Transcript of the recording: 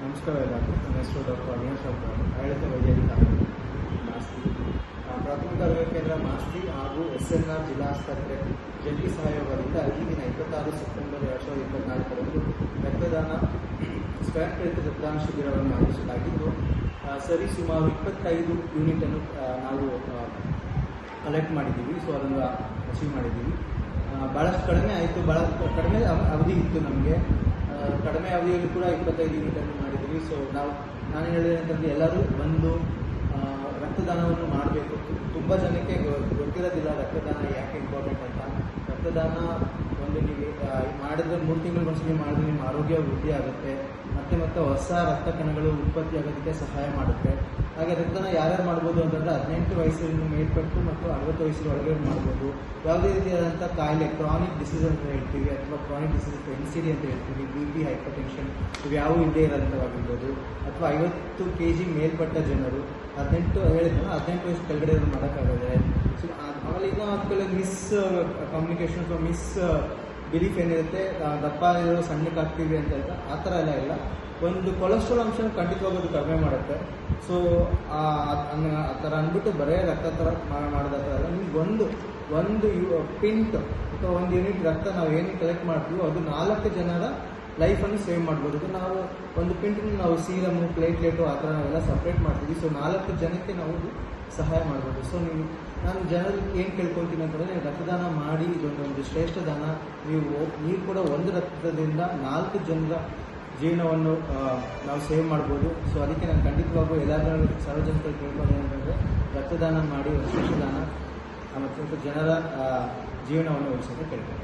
ನಮಸ್ಕಾರ ಎಲ್ಲರಿಗೂ. ನನ್ನ ಹೆಸರು ಡಾಕ್ಟರ್ ಅವಿನಾಶ್ ಅಂತ. ಆಡಳಿತ ವೈದ್ಯಾಧಿಕಾರಿ ಮಾಸ್ತಿ, ಪ್ರಾಥಮಿಕ ಆರೋಗ್ಯ ಕೇಂದ್ರ ಮಾಸ್ತಿ ಹಾಗೂ SNR ಜಿಲ್ಲಾ ಆಸ್ಪತ್ರೆ ಜಂಟಿ ಸಹಯೋಗದಿಂದ ಈ ದಿನ 26 ಸೆಪ್ಟೆಂಬರ್ 2024ರಂದು ರಕ್ತದಾನ ಸ್ವಯಂಪ್ರೇರಿತ ರಕ್ತದಾನ ಶಿಬಿರವನ್ನು ಆಯೋಜಿಸಲಾಗಿದ್ದು, ಸರಿ ಸುಮಾರು 25 ಯೂನಿಟನ್ನು ನಾವು ಕಲೆಕ್ಟ್ ಮಾಡಿದ್ದೀವಿ. ಸೊ ಅದನ್ನು ಅಚೀವ್ ಮಾಡಿದ್ದೀವಿ. ಭಾಳಷ್ಟು ಕಡಿಮೆ ಆಯಿತು, ಭಾಳ ಕಡಿಮೆ ಅವಧಿ ಇತ್ತು ನಮಗೆ. ಕಡಿಮೆ ಅವಧಿಯಲ್ಲಿ ಕೂಡ 25 ಯೂನಿಟನ್ನು ಮಾಡಿದ್ದೀವಿ. ಸೊ ನಾನು ಹೇಳಿದಂತಂದ್ರೆ ಎಲ್ಲರೂ ಬಂದು ರಕ್ತದಾನವನ್ನು ಮಾಡಬೇಕು. ತುಂಬ ಜನಕ್ಕೆ ಗೊತ್ತಿರೋದಿಲ್ಲ ರಕ್ತದಾನ ಯಾಕೆ ಇಂಪಾರ್ಟೆಂಟ್ ಅಂತ. ರಕ್ತದಾನ ಒಂದು ನೀವು ಮಾಡಿದ್ರೆ 3 ತಿಂಗಳಿಗೊಂದ್ಸಲಿ ಮಾಡಿದ್ರೆ ನಿಮ್ಮ ಆರೋಗ್ಯ ವೃದ್ಧಿ ಆಗುತ್ತೆ, ಮತ್ತೆ ಹೊಸ ರಕ್ತ ಕಣಗಳು ಉತ್ಪತ್ತಿ ಆಗೋದಕ್ಕೆ ಸಹಾಯ ಮಾಡುತ್ತೆ. ಹಾಗೆ ರಕ್ತದಾನ ಯಾರ್ಯಾರು ಮಾಡ್ಬೋದು ಅಂತಂದರೆ 18 ವಯಸ್ಸಿನ ಮೇಲ್ಪಟ್ಟು ಮತ್ತು 60 ವಯಸ್ಸಿನ ಒಳಗೆ ಮಾಡ್ಬೋದು. ಯಾವುದೇ ರೀತಿಯಾದಂಥ ಕಾಯಿಲೆ, ಕ್ರಾನಿಕ್ ಡಿಸೀಸ್ ಅಂತ ಹೇಳ್ತೀವಿ, ಅಥವಾ ಕ್ರಾನಿಕ್ ಡಿಸೀಸ್ NCD ಅಂತ ಹೇಳ್ತೀವಿ, BP, ಹೈಪರ್ ಟೆನ್ಷನ್ ಇವ್ಯಾವು ಇಲ್ಲದೆ ಇರೋಂಥವಾಗಿರ್ಬೋದು, ಅಥವಾ 50 kg ಮೇಲ್ಪಟ್ಟ ಜನರು, 18 ವಯಸ್ಸು ಕೆಳಗಡೆ ಮಾಡೋಕ್ಕಾಗದೆ. ಸೊ ಆಮೇಲೆ ಈಗ ಅದಕ್ಕೆಲ್ಲ ಕಮ್ಯುನಿಕೇಷನ್ ಅಥವಾ ಬಿಲೀಫ್ ಏನಿರುತ್ತೆ, ದಪ್ಪ ಇರೋ ಸಣ್ಣಕ್ಕಾಗ್ತೀವಿ ಅಂತ ಹೇಳ್ತಾ ಆ ಥರ ಎಲ್ಲ ಇಲ್ಲ. ಒಂದು ಕೊಲೆಸ್ಟ್ರಾಲ್ ಅಂಶನ ಖಂಡಿತವಾಗೋದು ಕಡಿಮೆ ಮಾಡುತ್ತೆ. ಸೊ ಆ ಥರ ಅಂದ್ಬಿಟ್ಟು ಬರೇ ರಕ್ತ ಥರ ಮಾಡೋದಾಗಲ್ಲ. ನಿಮ್ಗೆ ಒಂದು ಪಿಂಟ್ ಅಥವಾ 1 ಯೂನಿಟ್ ರಕ್ತ ನಾವು ಏನು ಕಲೆಕ್ಟ್ ಮಾಡ್ತೀವೋ ಅದು 4 ಜನರ ಲೈಫನ್ನು ಸೇವ್ ಮಾಡ್ಬೋದು. ನಾವು ಒಂದು ಪಿಂಟನ್ನು ನಾವು ಸೀರಮು, ಪ್ಲೇಟ್ಲೆಟು ಆ ಥರ ನಾವೆಲ್ಲ ಸಪ್ರೇಟ್ ಮಾಡ್ತೀವಿ. ಸೊ 4 ಜನಕ್ಕೆ ನಾವು ಸಹಾಯ ಮಾಡ್ಬೋದು. ಸೊ ನಾನು ಜನರಿಗೆ ಏನು ಕೇಳ್ಕೊಳ್ತೀನಿ ಅಂತಂದರೆ, ರಕ್ತದಾನ ಮಾಡಿ, ಇದೊಂದು ಶ್ರೇಷ್ಠ ದಾನ. ನೀವು ಕೂಡ ಒಂದು ರಕ್ತದಿಂದ 4 ಜನರ ಜೀವನವನ್ನು ನಾವು ಸೇವ್ ಮಾಡ್ಬೋದು. ಸೊ ಅದಕ್ಕೆ ನಾನು ಖಂಡಿತವಾಗೂ ಎಲ್ಲರೂ ಸಾರ್ವಜನಿಕರು ಕೇಳ್ಕೊಂಡು ಏನಂತಂದರೆ, ರಕ್ತದಾನ ಮಾಡಿ, ಒಂದು ಶ್ರೇಷ್ಠ ದಾನ ಮತ್ತು ಜನರ ಜೀವನವನ್ನು ಉಳಿಸೋಕೆ ಕೇಳ್ತೀನಿ.